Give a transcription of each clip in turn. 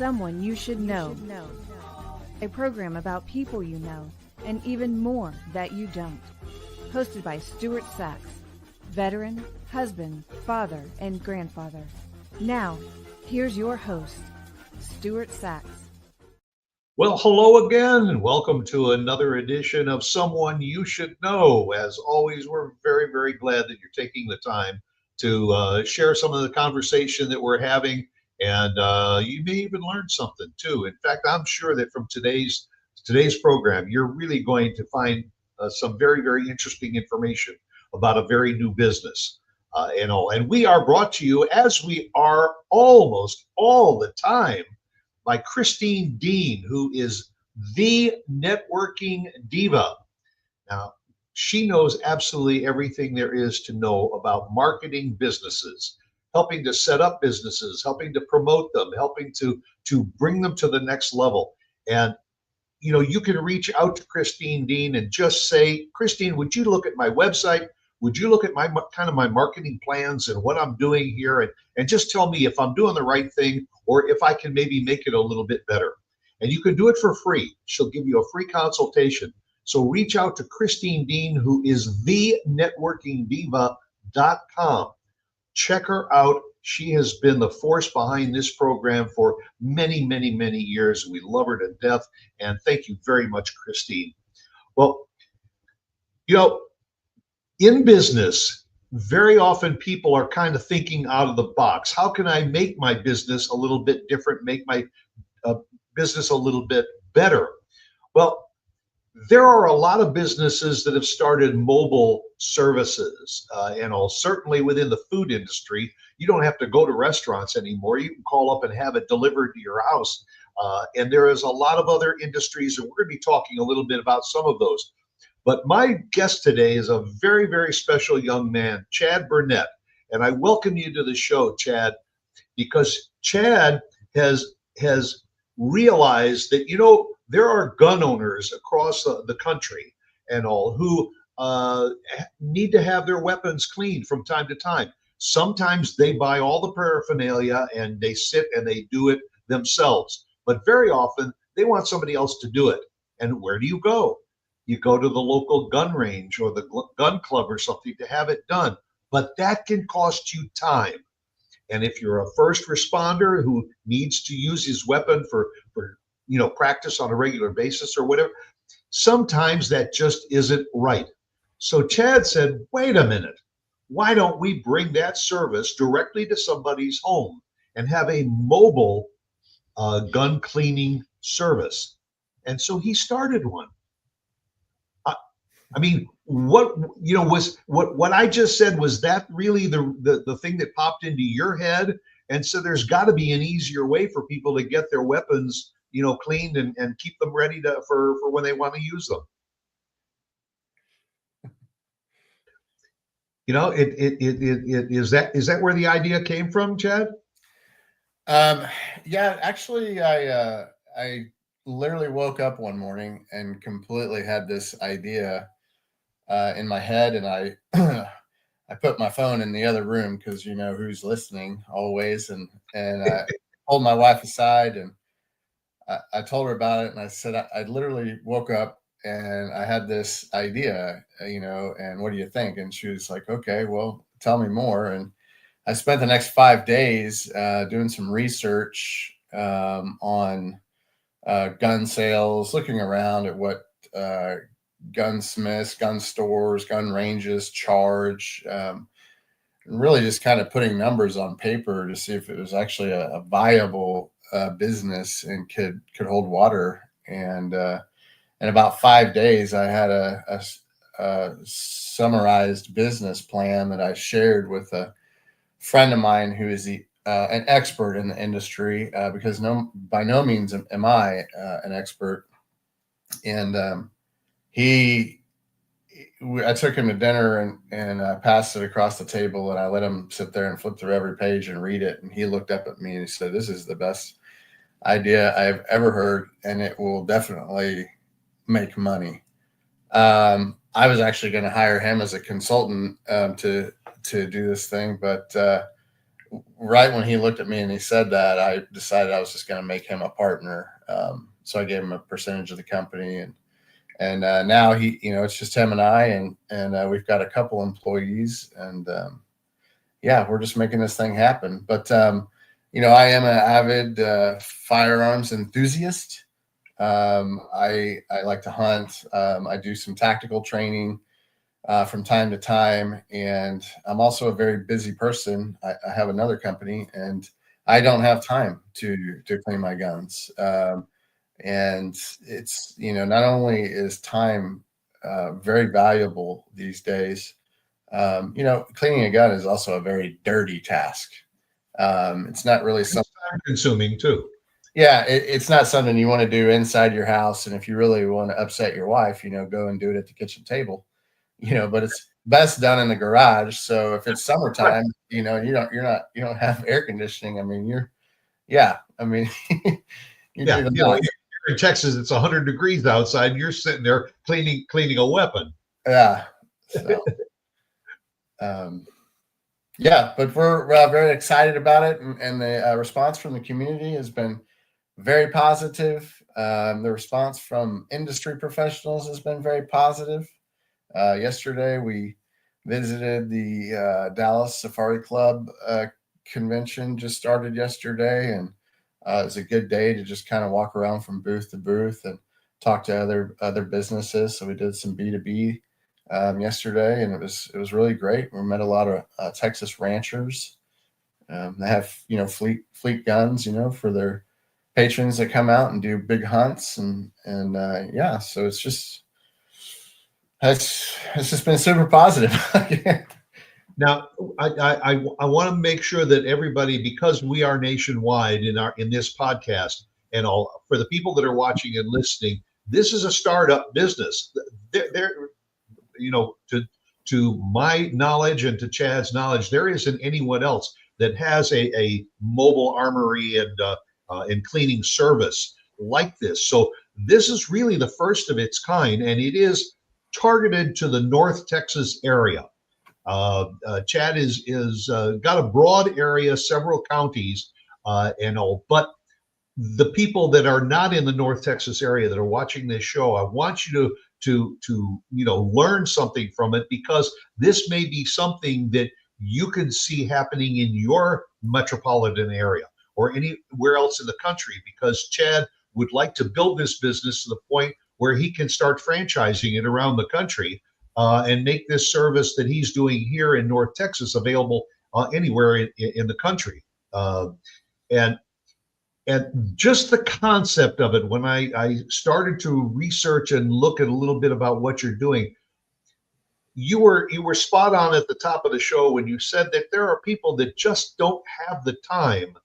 Someone You Should Know. A program about people you know and even more that you don't. Hosted by Stuart Sax, veteran, husband, father, and grandfather. Now, here's your host, Stuart Sax. Well, hello again, and welcome to another edition of Someone You Should Know. As always, we're very, very glad that you're taking the time to share some of the conversation that we're having, and you may even learn something too. In fact, I'm sure that from today's program, you're really going to find some very, very interesting information about a very new business. And we are brought to you, as we are almost all the time, by Christine Dean, who is the networking diva. Now, she knows absolutely everything there is to know about marketing businesses, helping to set up businesses, helping to promote them, helping to bring them to the next level. And you can reach out to Christine Dean and just say, Christine, would you look at my website? Would you look at my marketing plans and what I'm doing here, and just tell me if I'm doing the right thing or if I can maybe make it a little bit better. And you can do it for free. She'll give you a free consultation. So reach out to Christine Dean, who is thenetworkingdiva.com. Check her out. She has been the force behind this program for many, many, many years. We love her to death. And thank you very much, Christine. Well, in business, very often people are kind of thinking out of the box. How can I make my business a little bit different, make my business a little bit better? Well, there are a lot of businesses that have started mobile services, certainly within the food industry. You don't have to go to restaurants anymore. You can call up and have it delivered to your house. And there is a lot of other industries, and we're going to be talking a little bit about some of those. But my guest today is a very, very special young man, Chad Burnett. And I welcome you to the show, Chad, because Chad has realized that, there are gun owners across the country and all who need to have their weapons cleaned from time to time. Sometimes they buy all the paraphernalia and they sit and they do it themselves. But very often they want somebody else to do it. And where do you go? You go to the local gun range or the gun club or something to have it done. But that can cost you time. And if you're a first responder who needs to use his weapon for practice on a regular basis or whatever, sometimes that just isn't right. So Chad said, wait a minute, why don't we bring that service directly to somebody's home and have a mobile gun cleaning service? And so he started one. I mean, what I just said, was that really the thing that popped into your head? And so there's got to be an easier way for people to get their weapons, cleaned and keep them ready for when they want to use them. Is that where the idea came from, Chad? Yeah, actually, I literally woke up one morning and completely had this idea in my head, and I I put my phone in the other room because who's listening always, and I pulled my wife aside and I told her about it, and I said I literally woke up and I had this idea, and what do you think? And she was like, okay, well, tell me more. And I spent the next 5 days doing some research on gun sales, looking around at what gunsmiths, gun stores, gun ranges charge, and really just kind of putting numbers on paper to see if it was actually a viable business and could hold water. And in about 5 days, I had a summarized business plan that I shared with a friend of mine who is an expert in the industry, because by no means am I an expert. And I took him to dinner and I passed it across the table, and I let him sit there and flip through every page and read it. And he looked up at me and he said, "This is the best idea I've ever heard, and it will definitely make money." I was actually going to hire him as a consultant to do this thing, but right when he looked at me and he said that, I decided I was just going to make him a partner. So I gave him a percentage of the company, and now it's just him and I, and we've got a couple employees, and yeah, we're just making this thing happen. But I am an avid firearms enthusiast. I like to hunt. I do some tactical training from time to time, and I'm also a very busy person. I have another company, and I don't have time to clean my guns. And it's not only is time very valuable these days. Cleaning a gun is also a very dirty task. It's not really something time consuming too. Yeah, it's not something you want to do inside your house. And if you really want to upset your wife, go and do it at the kitchen table. But it's best done in the garage. So if it's summertime, you don't have air conditioning. I mean, you're here in Texas, it's 100 degrees outside. You're sitting there cleaning a weapon. Yeah. So, but we're very excited about it, and the response from the community has been very positive. The response from industry professionals has been very positive. Yesterday, we visited the Dallas Safari Club convention, just started yesterday, and it was a good day to just kind of walk around from booth to booth and talk to other businesses. So we did some B2B yesterday, and it was really great. We met a lot of Texas ranchers. They have fleet guns, for their patrons that come out and do big hunts, and so it's just been super positive. Now, I want to make sure that everybody, because we are nationwide in this podcast, and all for the people that are watching and listening, this is a startup business. To my knowledge and to Chad's knowledge, there isn't anyone else that has a mobile armory and cleaning service like this. So this is really the first of its kind, and it is targeted to the North Texas area. Chad is got a broad area, several counties, and all. But the people that are not in the North Texas area that are watching this show, I want you to learn something from it, because this may be something that you can see happening in your metropolitan area or anywhere else in the country, because Chad would like to build this business to the point where he can start franchising it around the country and make this service that he's doing here in North Texas available anywhere in the country. And just the concept of it, when I started to research and look at a little bit about what you're doing, you were spot on at the top of the show when you said that there are people that just don't have the time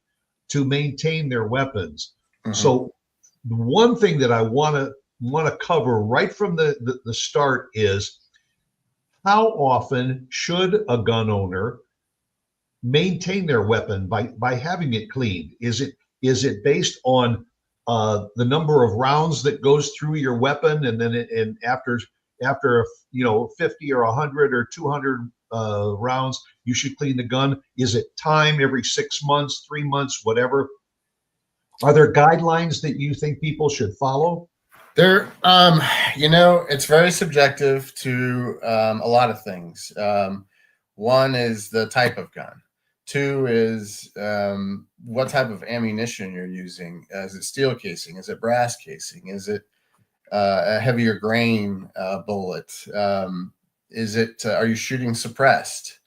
to maintain their weapons. Mm-hmm. So the one thing that I want to cover right from the start is, how often should a gun owner maintain their weapon by having it cleaned? Is it based on the number of rounds that goes through your weapon, and then after 50 or 100 or 200 rounds, you should clean the gun? Is it time every 6 months, 3 months, whatever? Are there guidelines that you think people should follow? There, it's very subjective to a lot of things. One is the type of gun. Two is what type of ammunition you're using. Is it steel casing? Is it brass casing? Is it a heavier grain bullet? Is it? Are you shooting suppressed?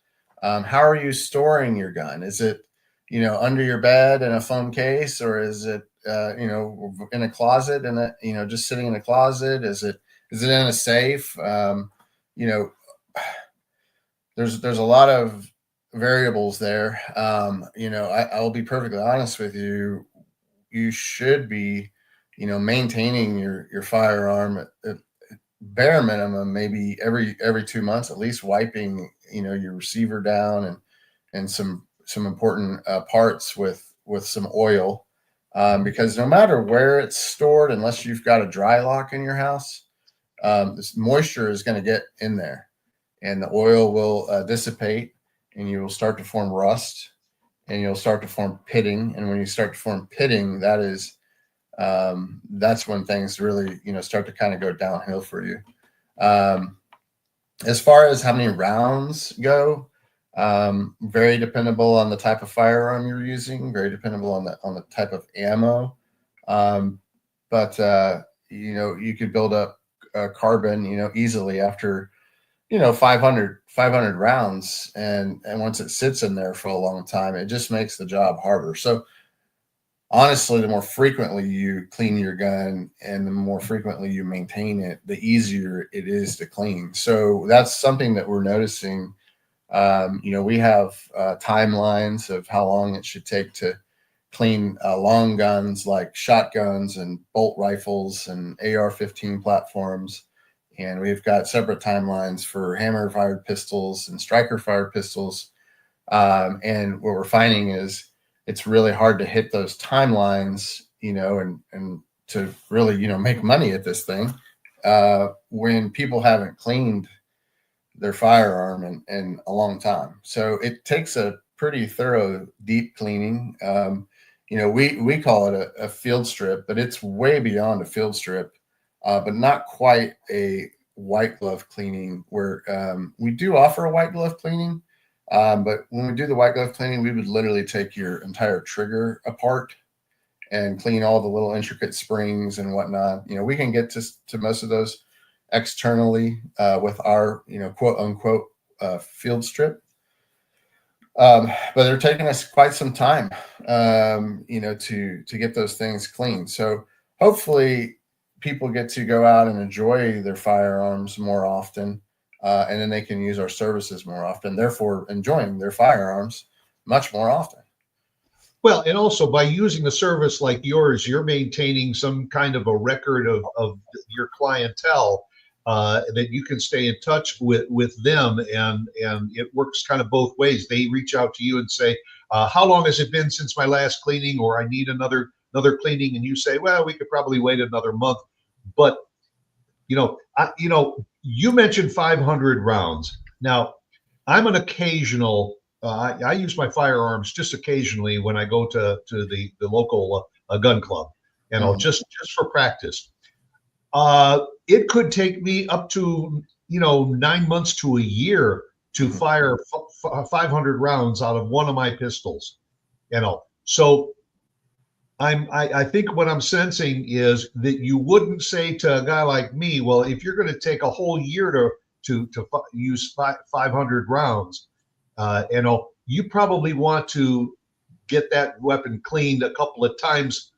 How are you storing your gun? Is it, under your bed in a phone case, or is it, in a closet and just sitting in a closet? Is it in a safe? There's a lot of variables there. I will be perfectly honest with you. You should be, maintaining your firearm at bare minimum, maybe every 2 months, at least wiping, your receiver down and some important parts with some oil. Because no matter where it's stored, unless you've got a dry lock in your house, this moisture is going to get in there, and the oil will dissipate, and you will start to form rust. and you'll start to form pitting. And when you start to form pitting, that's when things really, start to kind of go downhill for you. As far as how many rounds go, very dependable on the type of firearm you're using, very dependable on the type of ammo. But you could build up carbon, easily after, 500 rounds. And once it sits in there for a long time, it just makes the job harder. So honestly, the more frequently you clean your gun and the more frequently you maintain it, the easier it is to clean. So that's something that we're noticing. We have timelines of how long it should take to clean long guns like shotguns and bolt rifles and AR-15 platforms. And we've got separate timelines for hammer-fired pistols and striker-fired pistols. And what we're finding is it's really hard to hit those timelines, and to really, make money at this thing when people haven't cleaned their firearm in a long time. So it takes a pretty thorough, deep cleaning. We call it a field strip, but it's way beyond a field strip, but not quite a white glove cleaning where we do offer a white glove cleaning. But when we do the white glove cleaning, we would literally take your entire trigger apart and clean all the little intricate springs and whatnot. We can get to most of those externally with our, quote unquote, field strip. But they're taking us quite some time, to get those things clean. So hopefully people get to go out and enjoy their firearms more often. And then they can use our services more often, therefore enjoying their firearms much more often. Well, and also by using a service like yours, you're maintaining some kind of a record of your clientele that you can stay in touch with them, and it works kind of both ways. They reach out to you and say, "How long has it been since my last cleaning?" Or, "I need another cleaning," and you say, "Well, we could probably wait another month." But you mentioned 500 rounds. Now, I'm an occasional. I use my firearms just occasionally when I go to the local gun club, and I'll just for practice. It could take me up to 9 months to a year to fire 500 rounds out of one of my pistols. So I think what I'm sensing is that you wouldn't say to a guy like me, well, if you're going to take a whole year to use 500 rounds, you probably want to get that weapon cleaned a couple of times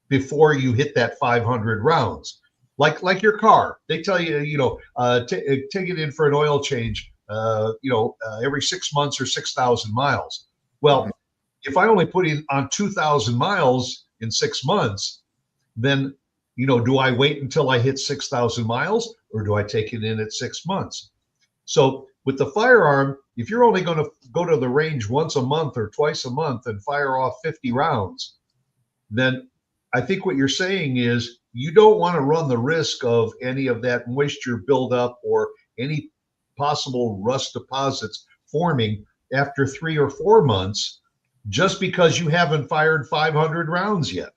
before you hit that 500 rounds. Like your car, they tell you, take it in for an oil change, every 6 months or 6,000 miles. Well, if I only put in on 2,000 miles in 6 months, then, do I wait until I hit 6,000 miles, or do I take it in at 6 months? So with the firearm, if you're only going to go to the range once a month or twice a month and fire off 50 rounds, then I think what you're saying is you don't want to run the risk of any of that moisture buildup or any possible rust deposits forming after 3 or 4 months just because you haven't fired 500 rounds yet.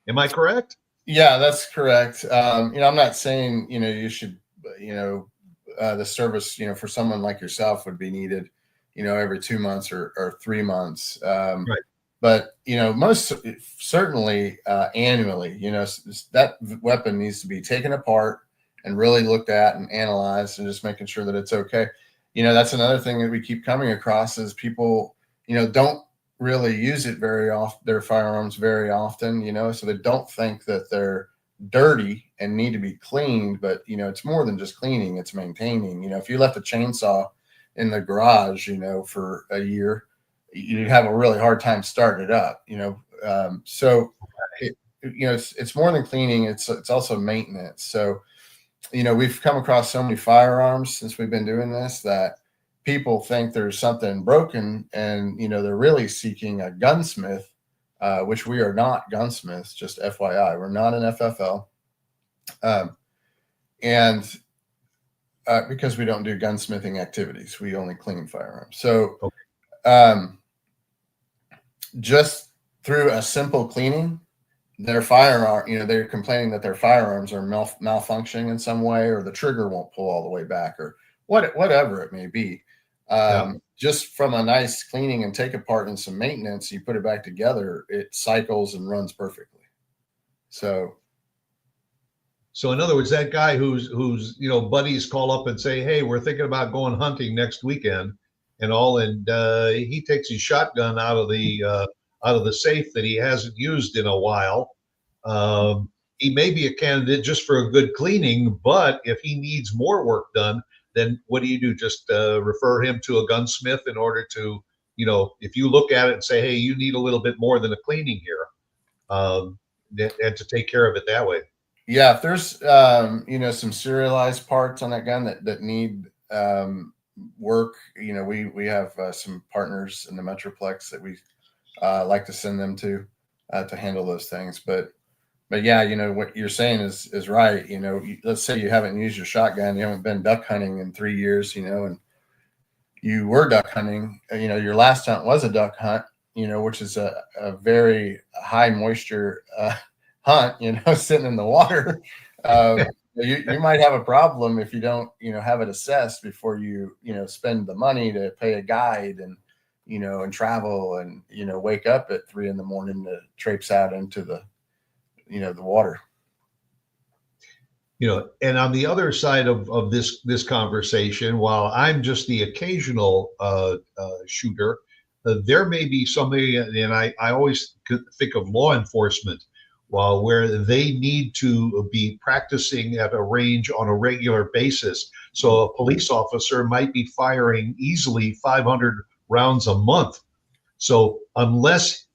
Am I correct? Yeah, that's correct. I'm not saying, you should, the service, for someone like yourself would be needed, every 2 months or 3 months. Right. But, most certainly annually, that weapon needs to be taken apart and really looked at and analyzed and just making sure that it's okay. That's another thing that we keep coming across is people, don't really use it very often, their firearms very often, so they don't think that they're dirty and need to be cleaned. But, it's more than just cleaning, it's maintaining. If you left a chainsaw in the garage, for a year, you'd have a really hard time starting it up, so it's more than cleaning. It's also maintenance. So, we've come across so many firearms since we've been doing this that people think there's something broken, and, they're really seeking a gunsmith, which we are not gunsmiths, just FYI, we're not an FFL. Because we don't do gunsmithing activities, we only clean firearms. So, just through a simple cleaning, their firearm, they're complaining that their firearms are malfunctioning in some way, or the trigger won't pull all the way back, or whatever it may be. Just from a nice cleaning and take apart and some maintenance, you put it back together, it cycles and runs perfectly. So in other words, that guy whose buddies call up and say, "Hey, we're thinking about going hunting next weekend," and he takes his shotgun out of the safe that he hasn't used in a while. He may be a candidate just for a good cleaning, but if he needs more work done, then what do? Just refer him to a gunsmith in order to, if you look at it and say, "Hey, you need a little bit more than a cleaning here," and to take care of it that way. Yeah, if there's some serialized parts on that gun that need work, we have some partners in the Metroplex that we like to send them to handle those things. But yeah, what you're saying is right. Let's say you haven't used your shotgun, you haven't been duck hunting in 3 years, and you were duck hunting. Your last hunt was a duck hunt, which is a very high moisture hunt, sitting in the water. You might have a problem if you don't, have it assessed before you, spend the money to pay a guide and, and travel and, wake up at 3 a.m. to traipse out into the water. And on the other side of this conversation, while I'm just the occasional shooter, there may be somebody, and I always think of law enforcement, where they need to be practicing at a range on a regular basis. So a police officer might be firing easily 500 rounds a month. So unless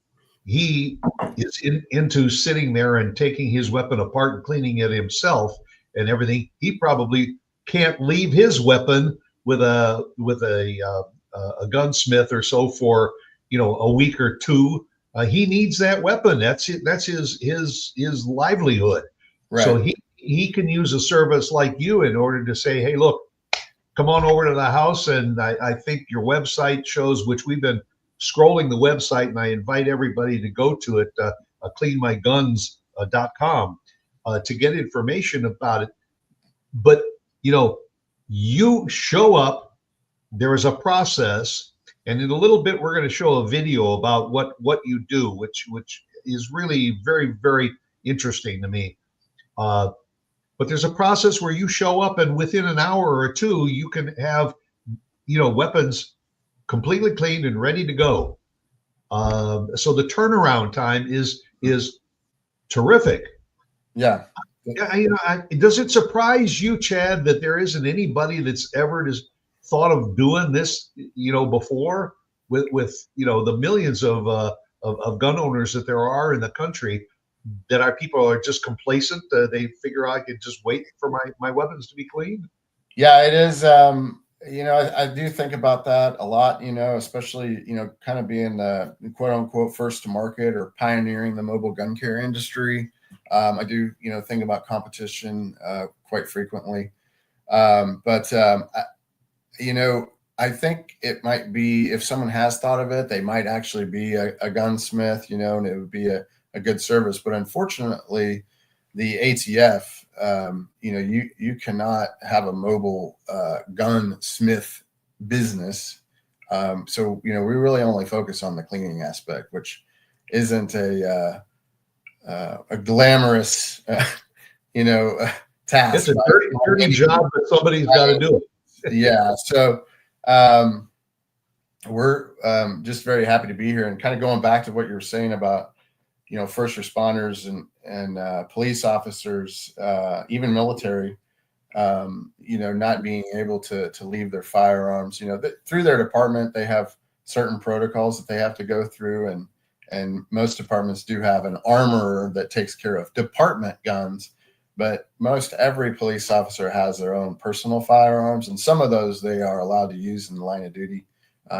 he is into sitting there and taking his weapon apart and cleaning it himself and everything, he probably can't leave his weapon with a gunsmith or so for a week or two. He needs that weapon. That's it. That's his livelihood. Right. So he can use a service like you in order to say, "Hey, look, come on over to the house." And I think your website shows, which we've been scrolling the website, and I invite everybody to go to it, cleanmyguns.com, to get information about it. But you show up. There is a process. And in a little bit, we're going to show a video about what you do, which is really very, very interesting to me. But there's a process where you show up, and within an hour or two, you can have, weapons completely cleaned and ready to go. So the turnaround time is terrific. Yeah. Does it surprise you, Chad, that there isn't anybody that's ever just thought of doing this, before with the millions of gun owners that there are in the country, that our people are just complacent? They figure I could just wait for my weapons to be cleaned. Yeah, it is. I do think about that a lot, especially, kind of being the quote unquote first to market or pioneering the mobile gun carry industry. I do, think about competition quite frequently. I think it might be, if someone has thought of it, they might actually be a gunsmith, and it would be a good service. But unfortunately, the ATF, you cannot have a mobile gunsmith business. So, we really only focus on the cleaning aspect, which isn't a glamorous, task. It's a dirty job, but somebody's got to do it. Yeah. So we're just very happy to be here, and kind of going back to what you were saying about, first responders and police officers, even military, not being able to leave their firearms, through their department. They have certain protocols that they have to go through, and most departments do have an armorer that takes care of department guns. But most every police officer has their own personal firearms, and some of those they are allowed to use in the line of duty,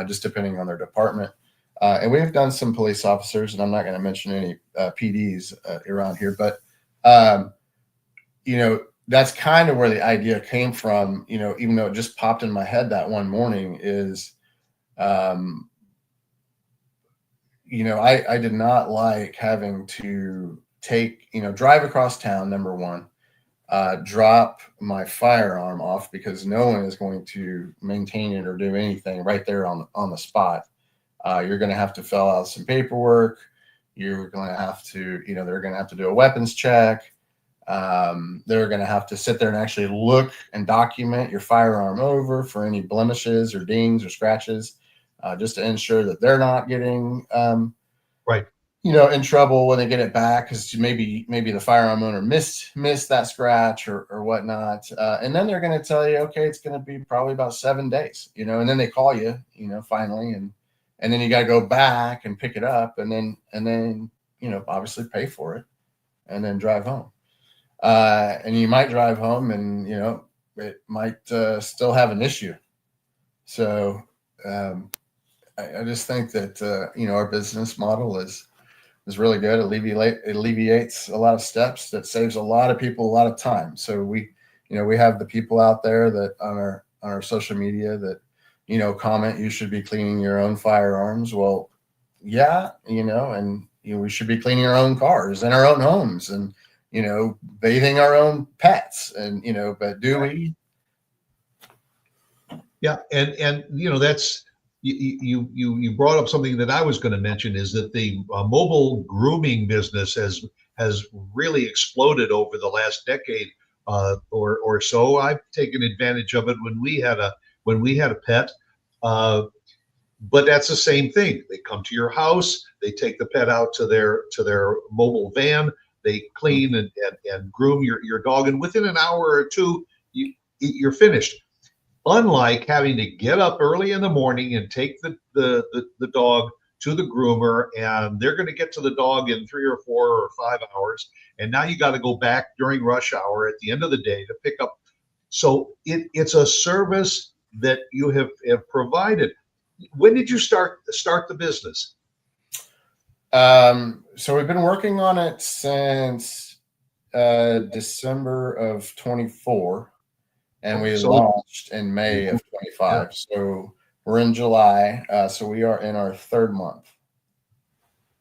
just depending on their department. And we've done some police officers, and I'm not going to mention any PDs around here, but that's kind of where the idea came from. Even though it just popped in my head that one morning, is I did not like having to drive across town, number one, drop my firearm off because no one is going to maintain it or do anything right there on the spot. You're going to have to fill out some paperwork. You're going to have to, they're going to have to do a weapons check. They're going to have to sit there and actually look and document your firearm over for any blemishes or dings or scratches, just to ensure that they're not getting, right, in trouble when they get it back, because maybe the firearm owner missed that scratch or whatnot. And then they're going to tell you, okay, it's going to be probably about 7 days, and then they call you, finally, and then you got to go back and pick it up, and then obviously pay for it, and then drive home. And you might drive home and, it might still have an issue. So I just think that, our business model is really good. It alleviates a lot of steps. That saves a lot of people a lot of time. So we have the people out there that on our social media that, comment, you should be cleaning your own firearms. Well, yeah, and we should be cleaning our own cars and our own homes and, bathing our own pets, and, but do we? Yeah. And, that's, you brought up something that I was going to mention, is that the mobile grooming business has really exploded over the last decade or so. I've taken advantage of it when we had a pet. But that's the same thing. They come to your house, they take the pet out to their mobile van, they clean and groom your dog, and within an hour or two, you're finished. Unlike having to get up early in the morning and take the dog to the groomer, and they're going to get to the dog in 3 or 4 or 5 hours, and now you got to go back during rush hour at the end of the day to pick up. So it's a service that you have provided. When did you start the business? So we've been working on it since December of 24. And we launched in May of 25. Yeah. So we're in July. So we are in our third month.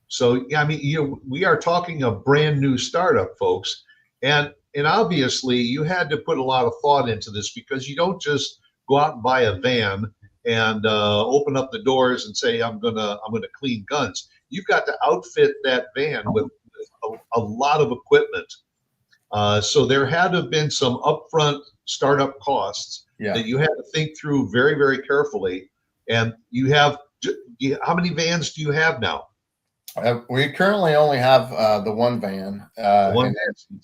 So, I mean, we are talking a brand new startup, folks. And obviously you had to put a lot of thought into this, because you don't just go out and buy a van and open up the doors and say, I'm gonna clean guns. You've got to outfit that van with a lot of equipment. So there had to have been some upfront startup costs that you had to think through very, very carefully. And how many vans do you have now? We currently only have the one van.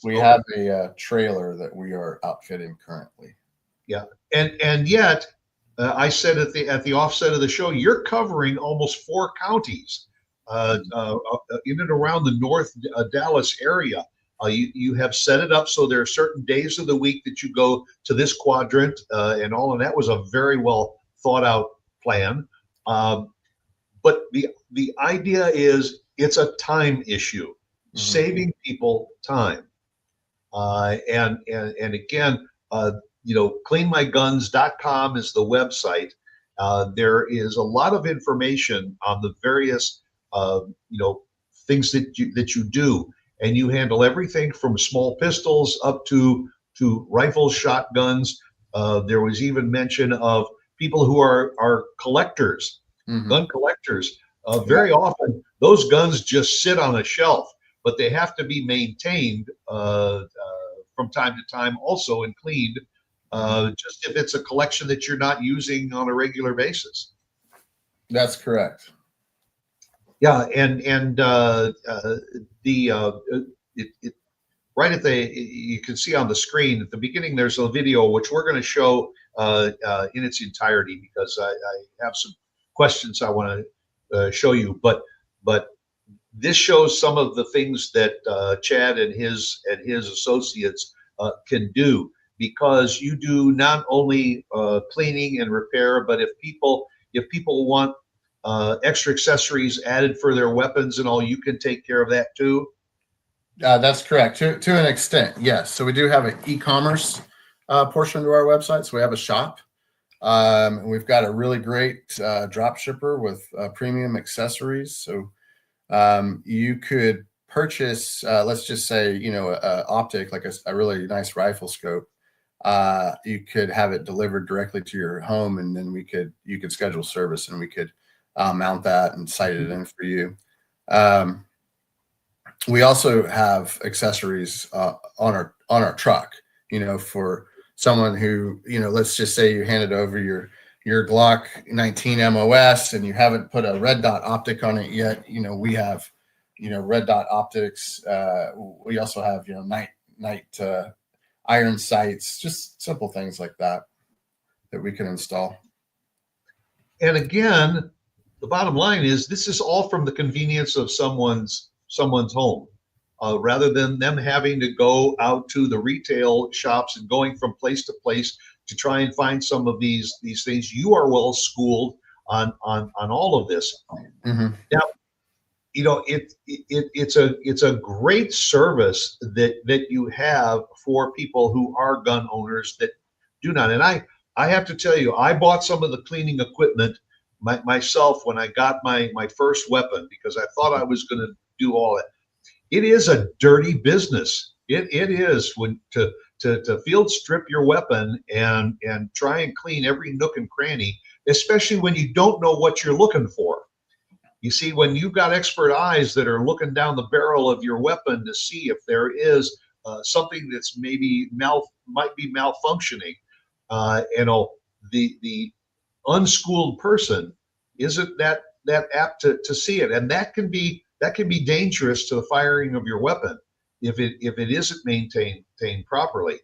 We have a trailer that we are outfitting currently. Yeah, and yet I said at the offset of the show, you're covering almost 4 counties in and around the North Dallas area. You have set it up so there are certain days of the week that you go to this quadrant, and all of that was a very well thought out plan. But the idea is it's a time issue, saving people time. And again, cleanmyguns.com is the website. There is a lot of information on the various things that you do. And you handle everything from small pistols up to rifles, shotguns. There was even mention of people who are collectors, gun collectors. Very often, those guns just sit on a shelf, but they have to be maintained from time to time, also, and cleaned. Just if it's a collection that you're not using on a regular basis. That's correct. Yeah, and right you can see on the screen at the beginning, there's a video which we're going to show in its entirety, because I have some questions I want to show you. But this shows some of the things that Chad and his associates can do, because you do not only cleaning and repair, but if people want extra accessories added for their weapons and all, you can take care of that too. That's correct, to an extent, yes. So we do have an e-commerce portion to our website. So we have a shop. We've got a really great drop shipper with premium accessories. So You could purchase, let's just say, a optic, like a really nice rifle scope. You could have it delivered directly to your home, and then you could schedule service, and we could mount that and sight it in for you. We also have accessories on our truck, for someone who, let's just say you handed over your Glock 19 MOS and you haven't put a red dot optic on it yet. We have, red dot optics. We also have, night iron sights, just simple things like that we can install. And again, the bottom line is this is all from the convenience of someone's home, rather than them having to go out to the retail shops and going from place to place to try and find some of these things. You are well schooled on all of this. Mm-hmm. Now, it's a great service that you have for people who are gun owners that do not. And I have to tell you, I bought some of the cleaning equipment myself when I got my first weapon, because I thought I was going to do all that. It is a dirty business. It is when to field strip your weapon and try and clean every nook and cranny, especially when you don't know what you're looking for. You see, when you've got expert eyes that are looking down the barrel of your weapon to see if there is something that's might be malfunctioning, the unschooled person isn't that apt to see it, and that can be dangerous to the firing of your weapon if it isn't maintained properly.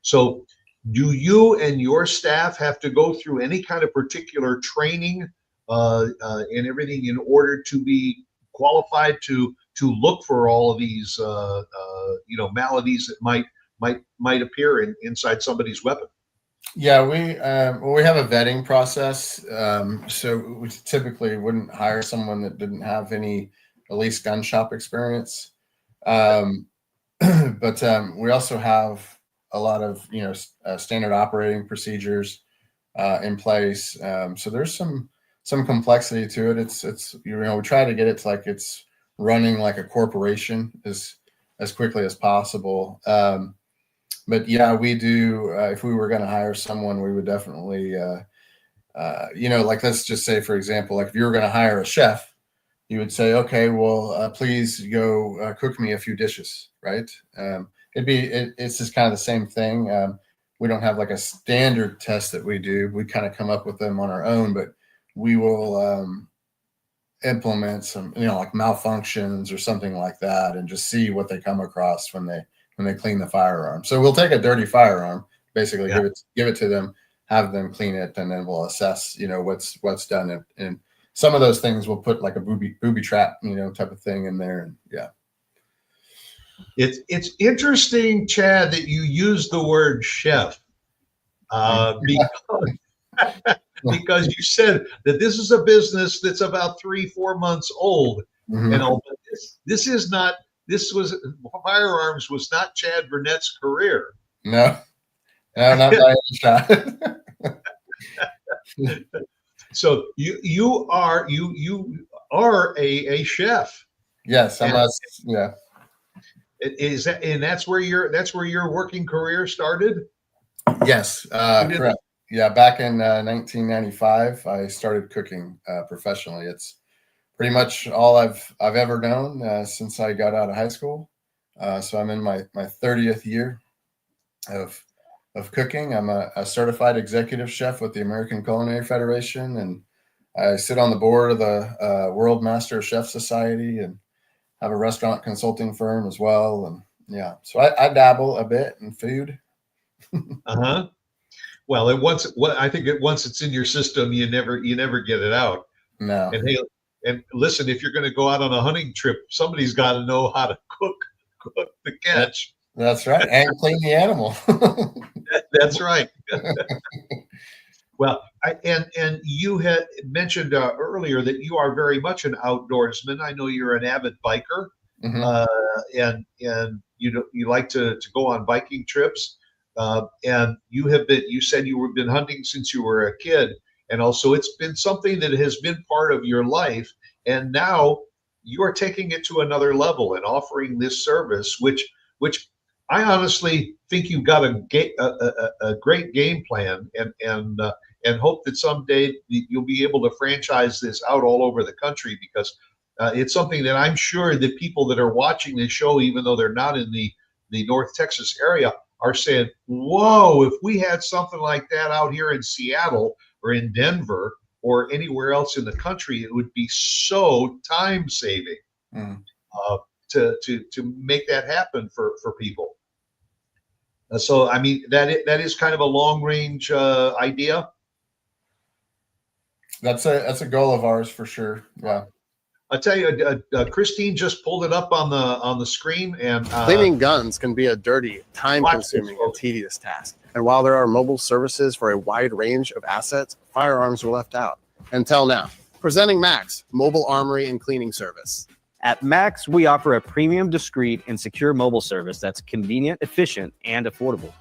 So, do you and your staff have to go through any kind of particular training and everything in order to be qualified to look for all of these maladies that might appear inside somebody's weapon? Yeah, we have a vetting process. So we typically wouldn't hire someone that didn't have any at least gun shop experience. But we also have a lot of standard operating procedures in place. So there's some complexity to it. It's we try to get it to like it's running like a corporation as quickly as possible. But yeah, we do. If we were going to hire someone, we would definitely, like let's just say, for example, like if you were going to hire a chef, you would say, okay, well, please go cook me a few dishes, right? It's just kind of the same thing. We don't have like a standard test that we do. We kind of come up with them on our own, but we will implement some, like malfunctions or something like that, and just see what they come across when they clean the firearm. So we'll take a dirty firearm, basically give it to them, have them clean it, and then we'll assess, what's done. And some of those things we'll put like a booby trap, type of thing in there. And yeah. It's interesting, Chad, that you use the word chef, because you said that this is a business that's about 3-4 months old. Mm-hmm. And all, firearms was not Chad Burnett's career. No, not by any shot. So you are a chef. Yes, I must. Yeah. Is that, and that's where your working career started? Yes, correct. Yeah, back in 1995, I started cooking professionally. It's pretty much all I've ever known since I got out of high school. So I'm in my 30th year of cooking. I'm a certified executive chef with the American Culinary Federation, and I sit on the board of the World Master Chef Society, and have a restaurant consulting firm as well. And yeah, so I dabble a bit in food. Uh-huh. Well, I think once it's in your system, you never get it out. No. And hey, and listen, if you're going to go out on a hunting trip, somebody's got to know how to cook the catch. That's right, and clean the animal. That's right. Well, and you had mentioned earlier that you are very much an outdoorsman. I know you're an avid biker, Mm-hmm. and you like to go on biking trips. And you said you have been hunting since you were a kid, and also it's been something that has been part of your life. And now you are taking it to another level and offering this service, which I honestly think you've got a great game plan, and hope that someday you'll be able to franchise this out all over the country, because it's something that I'm sure that people that are watching this show, even though they're not in the North Texas area, are saying, whoa, if we had something like that out here in Seattle or in Denver or anywhere else in the country, it would be so time saving to make that happen for people. So, I mean, that is kind of a long range idea. That's a goal of ours for sure. Yeah. I tell you, Christine just pulled it up on the screen, and cleaning guns can be a dirty, time-consuming, and tedious task. And while there are mobile services for a wide range of assets, firearms were left out until now. Presenting Max, mobile armory and cleaning service. At Max, we offer a premium, discreet, and secure mobile service that's convenient, efficient, and affordable.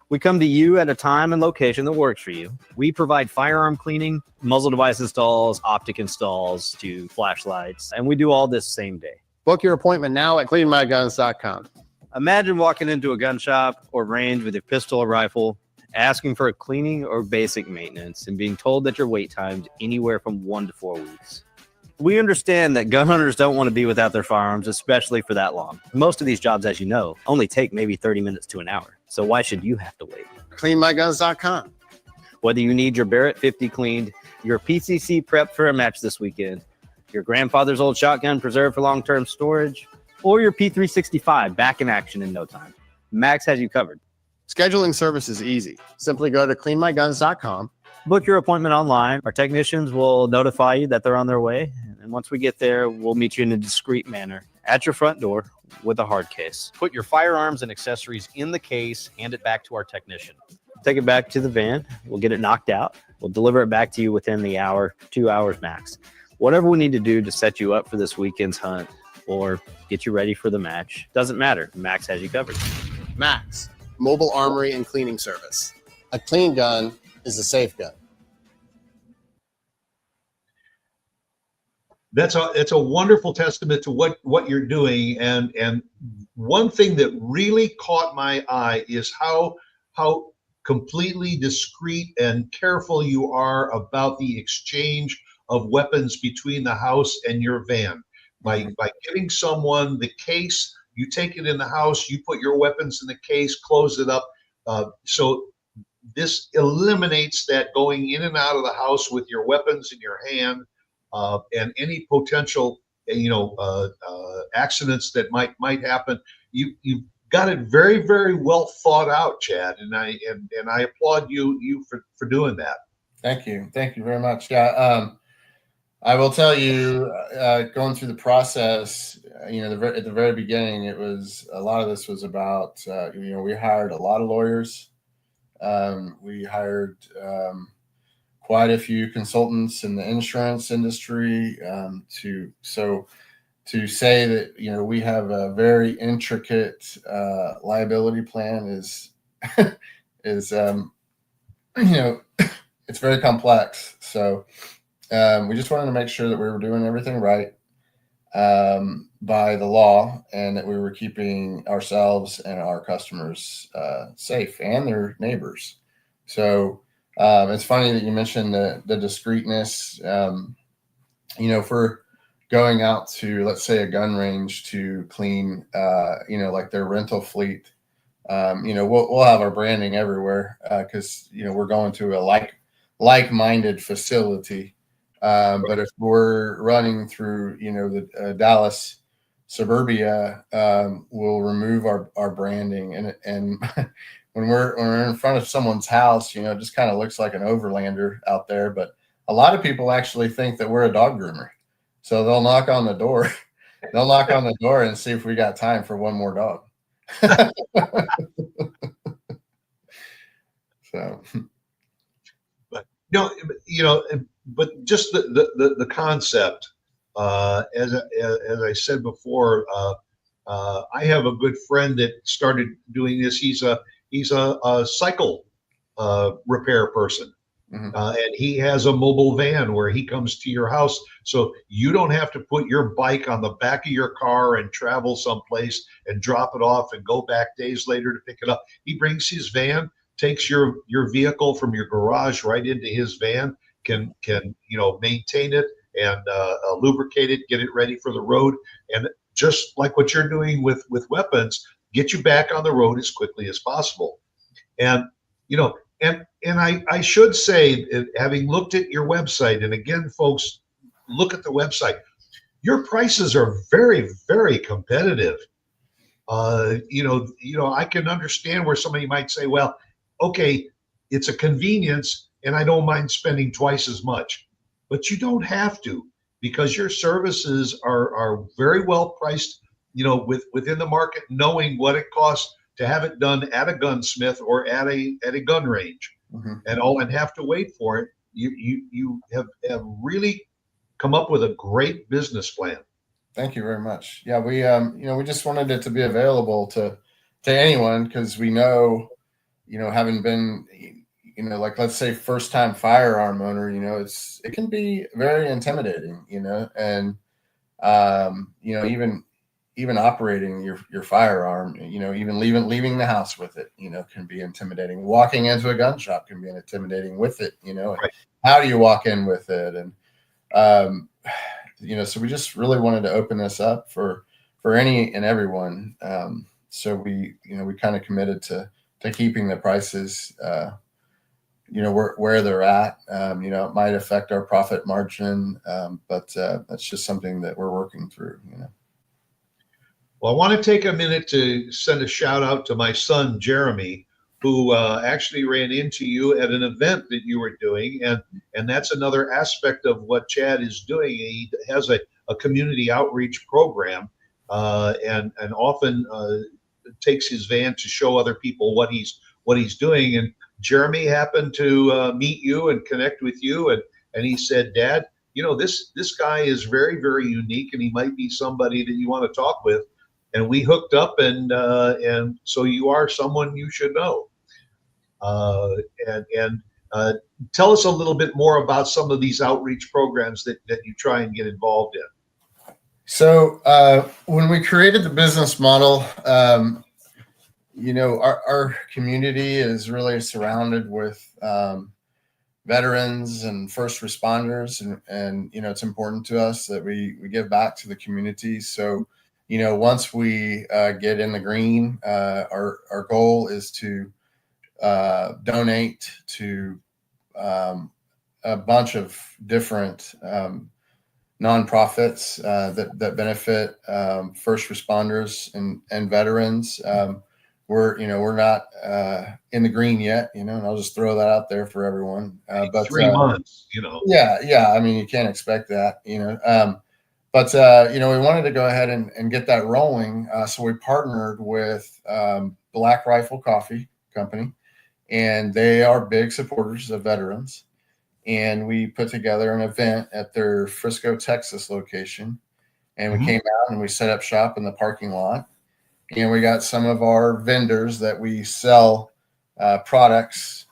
We come to you at a time and location that works for you. We provide firearm cleaning, muzzle device installs, optic installs to flashlights, and we do all this same day. Book your appointment now at cleanmyguns.com. Imagine walking into a gun shop or range with your pistol or rifle, asking for a cleaning or basic maintenance, and being told that your wait time's anywhere from 1 to 4 weeks. We understand that gun hunters don't want to be without their firearms, especially for that long. Most of these jobs, as you know, only take maybe 30 minutes to an hour. So why should you have to wait? Cleanmyguns.com. Whether you need your Barrett 50 cleaned, your PCC prepped for a match this weekend, your grandfather's old shotgun preserved for long-term storage, or your P365 back in action in no time, Max has you covered. Scheduling service is easy. Simply go to cleanmyguns.com. Book your appointment online. Our technicians will notify you that they're on their way. And once we get there, we'll meet you in a discreet manner at your front door with a hard case. Put your firearms and accessories in the case, hand it back to our technician. Take it back to the van. We'll get it knocked out. We'll deliver it back to you within the hour, 2 hours max. Whatever we need to do to set you up for this weekend's hunt or get you ready for the match, doesn't matter. Max has you covered. Max, mobile armory and cleaning service. A clean gun is a safe gun. That's a wonderful testament to what you're doing, and one thing that really caught my eye is how completely discreet and careful you are about the exchange of weapons between the house and your van. By giving someone the case, you take it in the house, you put your weapons in the case, close it up. So this eliminates that going in and out of the house with your weapons in your hand, and any potential, accidents that might happen. You've got it very, very well thought out, Chad, and I applaud you for doing that. Thank you very much. Yeah, I will tell you, going through the process, at the very beginning, it was a lot of this was about, we hired a lot of lawyers. We hired quite a few consultants in the insurance industry to say that, we have a very intricate liability plan is it's very complex. So we just wanted to make sure that we were doing everything right by the law, and that we were keeping ourselves and our customers safe and their neighbors. So it's funny that you mentioned the discreetness. For going out to, let's say, a gun range to clean, like their rental fleet, we'll have our branding everywhere because we're going to a like-minded facility. But if we're running through, the Dallas suburbia, we'll remove our branding, and when we're in front of someone's house, it just kind of looks like an overlander out there. But a lot of people actually think that we're a dog groomer, so they'll knock on the door. They'll knock on the door and see if we got time for one more dog. So, but just the concept, as I said before, I have a good friend that started doing this. He's a cycle repair person, And he has a mobile van where he comes to your house. So you don't have to put your bike on the back of your car and travel someplace and drop it off and go back days later to pick it up. He brings his van, takes your vehicle from your garage right into his van, can maintain it and lubricate it, get it ready for the road. And just like what you're doing with weapons, get you back on the road as quickly as possible. And and I should say, having looked at your website, and again, folks, look at the website. Your prices are very, very competitive. I can understand where somebody might say, well, okay, it's a convenience and I don't mind spending twice as much, but you don't have to, because your services are very well priced, within the market, knowing what it costs to have it done at a gunsmith or at a gun range, and have to wait for it. You have really come up with a great business plan. Thank you very much. Yeah, we just wanted it to be available to anyone, because we know, having been, like, let's say, first time firearm owner, it can be very intimidating, and even operating your firearm, even leaving the house with it, can be intimidating. Walking into a gun shop can be intimidating with it, Right. How do you walk in with it? And so we just really wanted to open this up for any and everyone. So we kind of committed to keeping the prices, where they're at. It might affect our profit margin, but that's just something that we're working through. Well, I want to take a minute to send a shout out to my son, Jeremy, who actually ran into you at an event that you were doing. And that's another aspect of what Chad is doing. He has a community outreach program, and often takes his van to show other people what he's doing. And Jeremy happened to meet you and connect with you. And he said, Dad, this guy is very, very unique, and he might be somebody that you want to talk with. And we hooked up, and so you are someone you should know. And tell us a little bit more about some of these outreach programs that you try and get involved in. So when we created the business model, our community is really surrounded with veterans and first responders, and it's important to us that we give back to the community. So once we get in the green, our goal is to donate to a bunch of different nonprofits that benefit first responders and veterans. We're not in the green yet, and I'll just throw that out there for everyone. But 3 months, Yeah. I mean, you can't expect that, But we wanted to go ahead and get that rolling. So we partnered with Black Rifle Coffee Company, and they are big supporters of veterans. And we put together an event at their Frisco, Texas location. And we came out and we set up shop in the parking lot. And we got some of our vendors that we sell products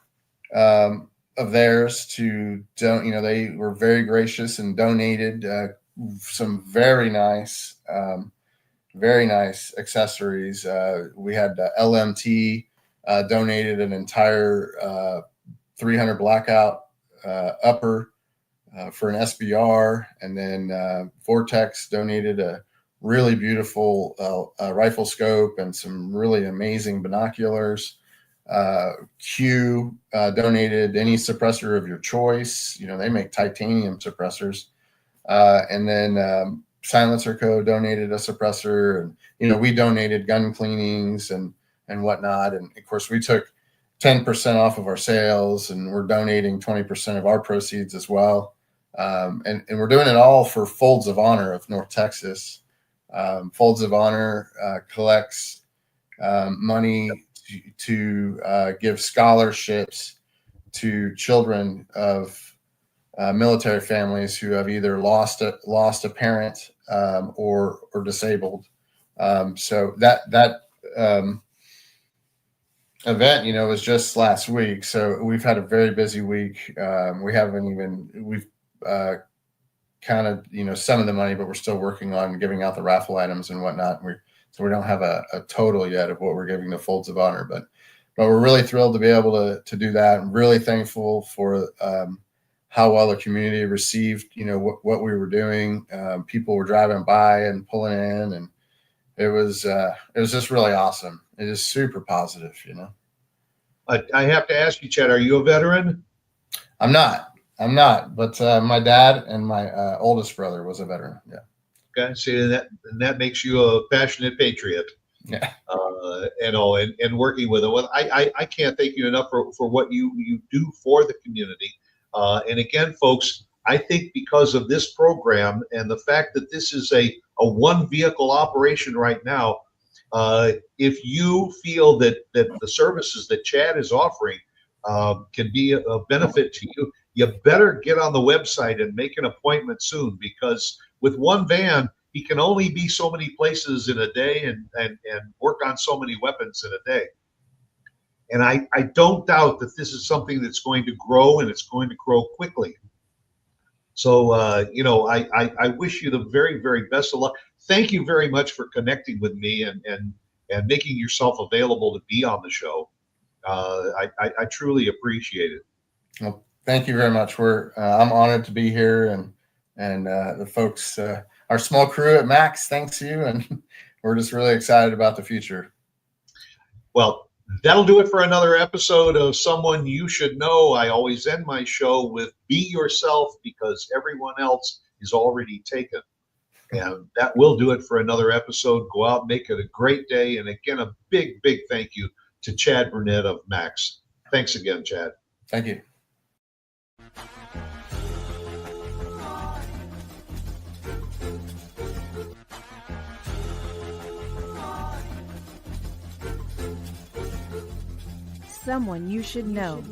of theirs to don't. They were very gracious and donated some very nice accessories. We had LMT donated an entire 300 blackout upper for an SBR, and then Vortex donated a really beautiful rifle scope and some really amazing binoculars. Q donated any suppressor of your choice. They make titanium suppressors. And then Silencer Co. donated a suppressor, and we donated gun cleanings and whatnot. And of course, we took 10% off of our sales, and we're donating 20% of our proceeds as well. And we're doing it all for Folds of Honor of North Texas. Folds of Honor collects money to give scholarships to children of military families who have either lost a parent or disabled. So that event, was just last week. So we've had a very busy week. We've kind of, some of the money, but we're still working on giving out the raffle items and whatnot. So we don't have a total yet of what we're giving the Folds of Honor, but we're really thrilled to be able to do that. I'm really thankful for how well the community received, what we were doing. People were driving by and pulling in, and it was just really awesome. It is super positive, I have to ask you, Chad, are you a veteran? I'm not, but my dad and my oldest brother was a veteran. Yeah. Okay, see, that makes you a passionate patriot. Yeah. And working with it. Well, I can't thank you enough for what you do for the community. And again, folks, I think because of this program and the fact that this is a one vehicle operation right now, if you feel that the services that Chad is offering can be a benefit to you, you better get on the website and make an appointment soon, because with one van, he can only be so many places in a day and work on so many weapons in a day. And I don't doubt that this is something that's going to grow, and it's going to grow quickly. So, I wish you the very, very best of luck. Thank you very much for connecting with me and making yourself available to be on the show. I truly appreciate it. Well, thank you very much. I'm honored to be here, and the folks, our small crew at Max, thanks you, and we're just really excited about the future. Well, that'll do it for another episode of Someone You Should Know. I always end my show with "Be yourself, because everyone else is already taken." And that will do it for another episode. Go out, make it a great day, and again, a big, big thank you to Chad Burnett of Max. Thanks again, Chad. Thank you. Someone You Should Know.